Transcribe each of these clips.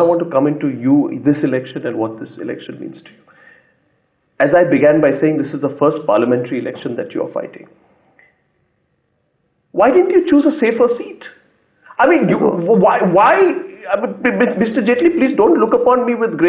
I want to come into this election and what this election means to you. As I began by saying, this is the first parliamentary election that you are fighting. Why didn't you choose a safer seat? I mean, why? Mr. Jaitley, please don't look upon me with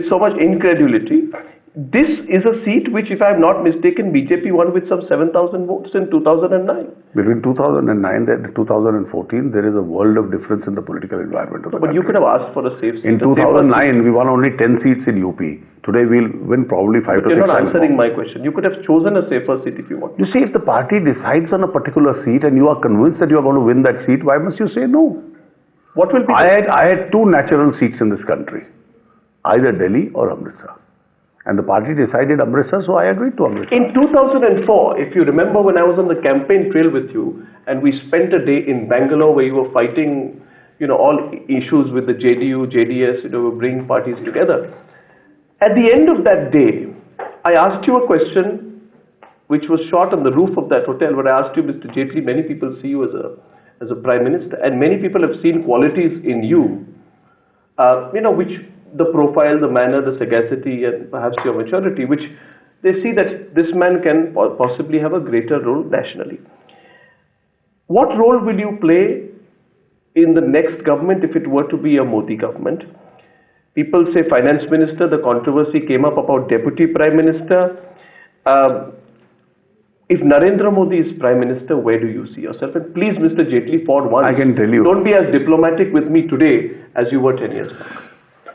so much incredulity. This is a seat which, if I am not mistaken, BJP won with some 7,000 votes in 2009. Between 2009 and 2014, there is a world of difference in the political environment of the country. You could have asked for a safe seat. In 2009, we won only 10 seats in UP. Today, we'll win probably 5 to 6. You're not answering my question. You could have chosen a safer seat if you want. You see, if the party decides on a particular seat and you are convinced that you are going to win that seat, why must you say no? What will be? I had 2 natural seats in this country, either Delhi or Amritsar. And the party decided Amritsar, so I agreed to Amritsar. In 2004, if you remember, when I was on the campaign trail with you, and we spent a day in Bangalore where you were fighting, all issues with the JDU, JDS, bringing parties together. At the end of that day, I asked you a question which was shot on the roof of that hotel, where I asked you, Mr. Jaitley, many people see you as a Prime Minister, and many people have seen qualities in you, which the profile, the manner, the sagacity, and perhaps your maturity, which they see that this man can possibly have a greater role nationally. What role will you play in the next government if it were to be a Modi government? People say finance minister, the controversy came up about deputy prime minister. If Narendra Modi is prime minister, where do you see yourself? And please, Mr. Jaitley, for once, I can tell you, don't be as diplomatic with me today as you were 10 years back.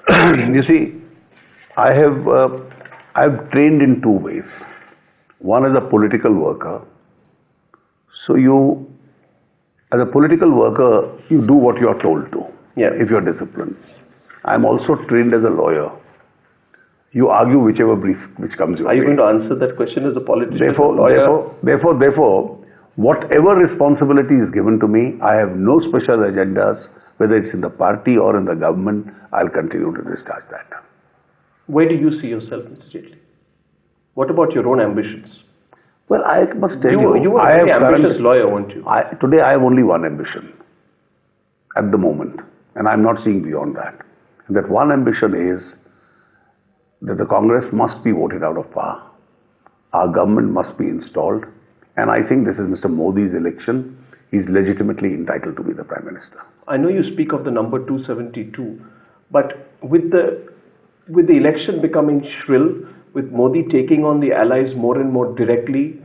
You see, I've trained in 2 ways. One is a political worker. So as a political worker, you do what you are told to, if you are disciplined. I'm also trained as a lawyer. You argue whichever brief which comes your way. Are you going to answer that question as a politician? Therefore, whatever responsibility is given to me, I have no special agendas. Whether it's in the party or in the government, I'll continue to discharge that. Where do you see yourself, Mr. Jaitley? What about your own ambitions? Well, I must tell you, you are a very ambitious lawyer, weren't you? Today I have only one ambition at the moment, and I'm not seeing beyond that. And that one ambition is that the Congress must be voted out of power. Our government must be installed. And I think this is Mr. Modi's election. He's legitimately entitled to be the Prime Minister. I know you speak of the number 272, but with the election becoming shrill, with Modi taking on the allies more and more directly,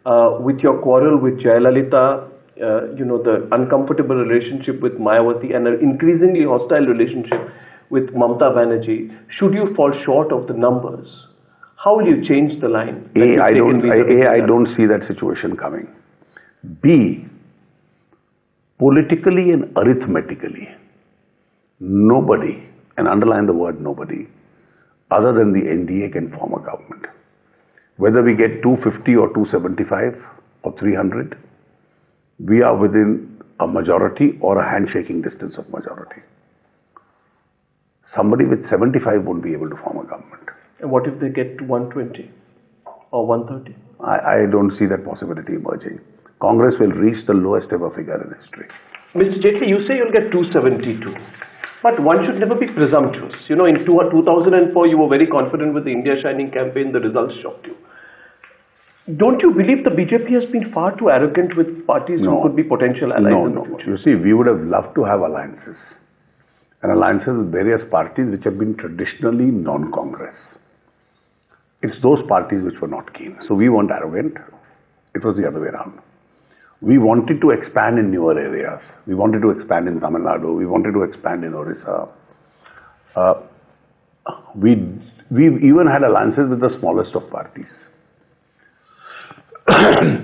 with your quarrel with Jayalalitha, the uncomfortable relationship with Mayawati, and an increasingly hostile relationship with Mamata Banerjee, should you fall short of the numbers, how will you change the line? I don't see that situation coming. B, politically and arithmetically, nobody, and underline the word nobody, other than the NDA can form a government. Whether we get 250 or 275 or 300, we are within a majority or a handshaking distance of majority. Somebody with 75 won't be able to form a government. And what if they get to 120 or 130? I don't see that possibility emerging. Congress will reach the lowest ever figure in history. Mr. Jaitley, you say you'll get 272. But one should never be presumptuous. In 2004, you were very confident with the India Shining campaign. The results shocked you. Don't you believe the BJP has been far too arrogant with parties who could be potential allies in the future? You see, we would have loved to have alliances. And alliances with various parties which have been traditionally non-Congress. It's those parties which were not keen. So we weren't arrogant. It was the other way around. We wanted to expand in newer areas. We wanted to expand in Tamil Nadu. We wanted to expand in Orissa. We even had alliances with the smallest of parties.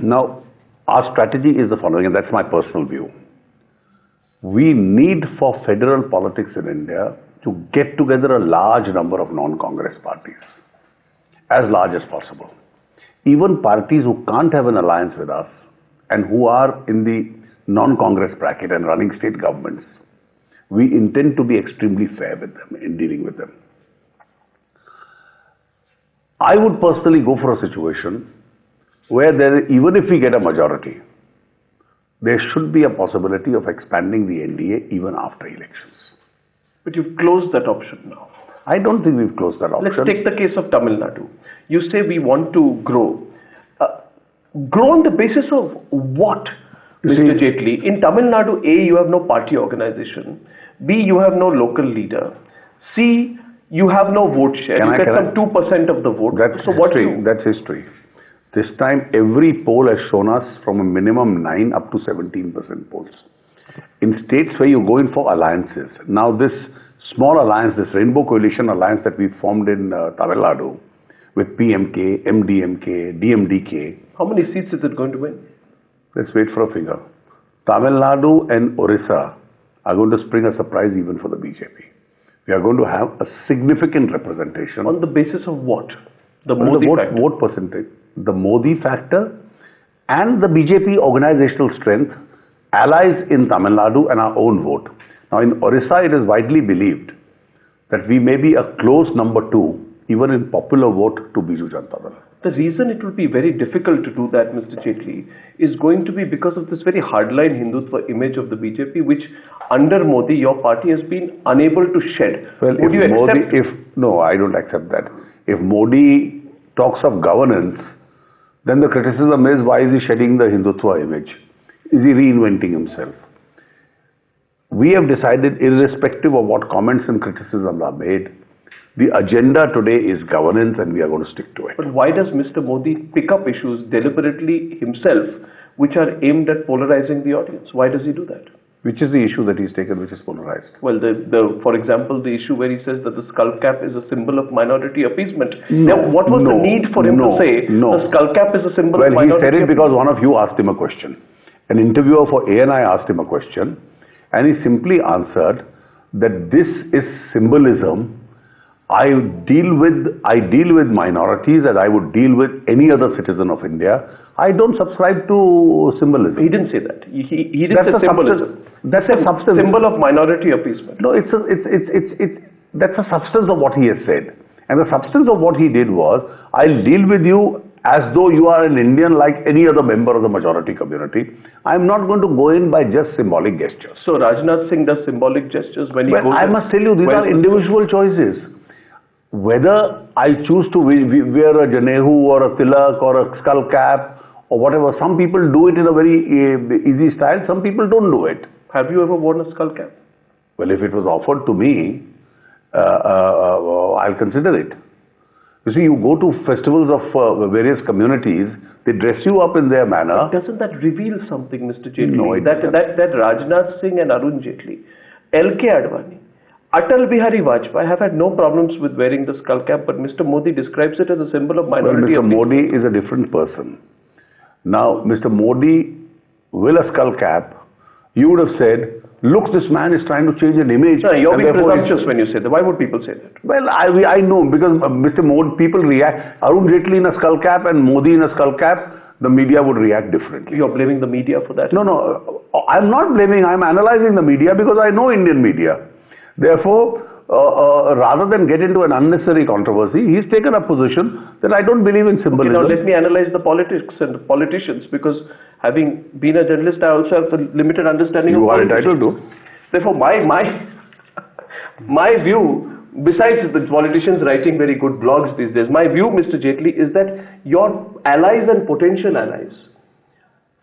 Now, our strategy is the following, and that's my personal view. We need for federal politics in India to get together a large number of non-Congress parties, as large as possible. Even parties who can't have an alliance with us and who are in the non-Congress bracket and running state governments, we intend to be extremely fair with them in dealing with them. I would personally go for a situation where even if we get a majority, there should be a possibility of expanding the NDA even after elections. But you've closed that option now. I don't think we've closed that option. Let's take the case of Tamil Nadu. You say we want to grow. Grow on the basis of what, Mr. Jaitley? In Tamil Nadu, A, you have no party organization. B, you have no local leader. C, you have no vote share. You get some 2% of the vote. That's history. That's history. This time, every poll has shown us from a minimum 9 up to 17% polls. In states where you go in for alliances, now this small alliance, this Rainbow Coalition alliance that we formed in Tamil Nadu with PMK, MDMK, DMDK. How many seats is it going to win? Let's wait for a figure. Tamil Nadu and Orissa are going to spring a surprise even for the BJP. We are going to have a significant representation. On the basis of what? The Modi factor. Vote percentage. The Modi factor and the BJP organizational strength, allies in Tamil Nadu and our own vote. Now in Orissa, it is widely believed that we may be a close number 2 even in popular vote to Biju Janata Dal. The reason it will be very difficult to do that, Mr. Jaitley, is going to be because of this very hardline Hindutva image of the BJP, which under Modi, your party has been unable to shed. Well, Would you accept? No, I don't accept that. If Modi talks of governance, then the criticism is, why is he shedding the Hindutva image? Is he reinventing himself? We have decided, irrespective of what comments and criticisms are made, the agenda today is governance and we are going to stick to it. But why does Mr. Modi pick up issues deliberately himself which are aimed at polarizing the audience? Why does he do that? Which is the issue that he's taken which is polarized? Well, for example, the issue where he says that the skull cap is a symbol of minority appeasement. No, now, what was the need for him to say the skull cap is a symbol of minority appeasement? Well, he said it because one of you asked him a question. An interviewer for ANI asked him a question and he simply answered that this is symbolism. I deal with minorities as I would deal with any other citizen of India. I don't subscribe to symbolism. He didn't say that. He didn't say symbolism. That's a substance. Symbol of minority appeasement. No, that's a substance of what he has said. And the substance of what he did was, I'll deal with you as though you are an Indian like any other member of the majority community. I'm not going to go in by just symbolic gestures. So Rajnath Singh does symbolic gestures when he goes... I must tell you, these are individual choices. Whether I choose to wear a janehu or a tilak or a skull cap or whatever, some people do it in a very easy style, some people don't do it. Have you ever worn a skull cap? Well, if it was offered to me, I'll consider it. You see, you go to festivals of various communities, they dress you up in their manner. But doesn't that reveal something, Mr. Jaitley? No, it doesn't. That Rajnath Singh and Arun Jaitley, L.K. Advani, Atal Bihari Vajpayee have had no problems with wearing the skull cap, but Mr. Modi describes it as a symbol of minority. Well, Mr. Modi is a different person. Now, Mr. Modi will a skull cap, you would have said, look, this man is trying to change an image. No, you're being presumptuous when you say that. Why would people say that? Well, I know, because Mr. Modi, people react. Arun Jaitley in a skull cap and Modi in a skull cap, the media would react differently. You're blaming the media for that? No, I'm not blaming, I'm analyzing the media because I know Indian media. Therefore, rather than get into an unnecessary controversy, he's taken a position that I don't believe in symbolism. Okay, now let me analyze the politics and the politicians, because having been a journalist, I also have a limited understanding of politics. You are entitled to. Therefore, my view, besides the politicians writing very good blogs these days, my view, Mr. Jaitley, is that your allies and potential allies,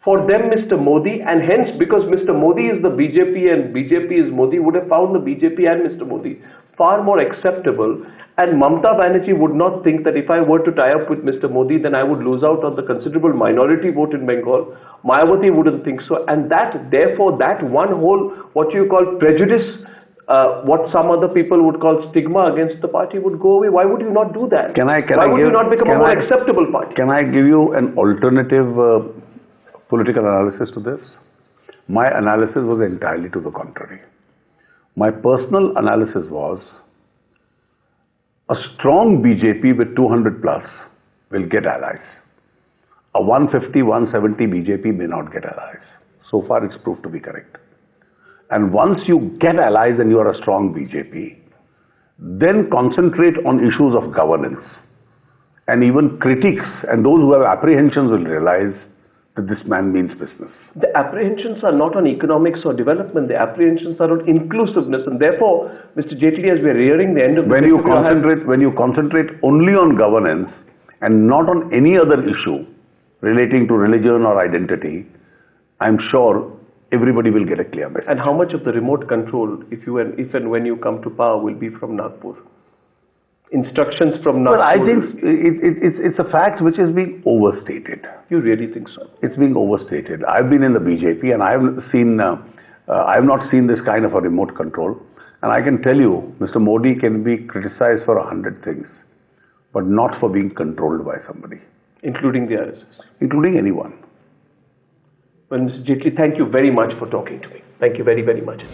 for them, Mr. Modi, and hence because Mr. Modi is the BJP and BJP is Modi, would have found the BJP and Mr. Modi far more acceptable, and Mamata Banerjee would not think that if I were to tie up with Mr. Modi, then I would lose out on the considerable minority vote in Bengal. Mayawati wouldn't think so, and therefore that one whole, what you call prejudice, what some other people would call stigma against the party would go away. Why would you not do that? Why would you not become a more acceptable party? Can I give you an alternative political analysis to this? My analysis was entirely to the contrary. My personal analysis was a strong BJP with 200 plus will get allies. A 150, 170 BJP may not get allies. So far it's proved to be correct. And once you get allies and you are a strong BJP, then concentrate on issues of governance. And even critics and those who have apprehensions will realize that this man means business. The apprehensions are not on economics or development. The apprehensions are on inclusiveness, and therefore, Mr. Jaitley, as we are nearing the end of the when you concentrate only on governance and not on any other issue relating to religion or identity, I'm sure everybody will get a clear message. And how much of the remote control, if and when you come to power, will be from Nagpur? Instructions from Nagpur? Well, I think it's a fact which is being overstated. You really think so? It's being overstated. I've been in the BJP and I have not seen this kind of a remote control. And I can tell you, Mr. Modi can be criticized for 100 things, but not for being controlled by somebody. Including the RSS? Including anyone. Well, Mr. Jaitley, thank you very much for talking to me. Thank you very, very much.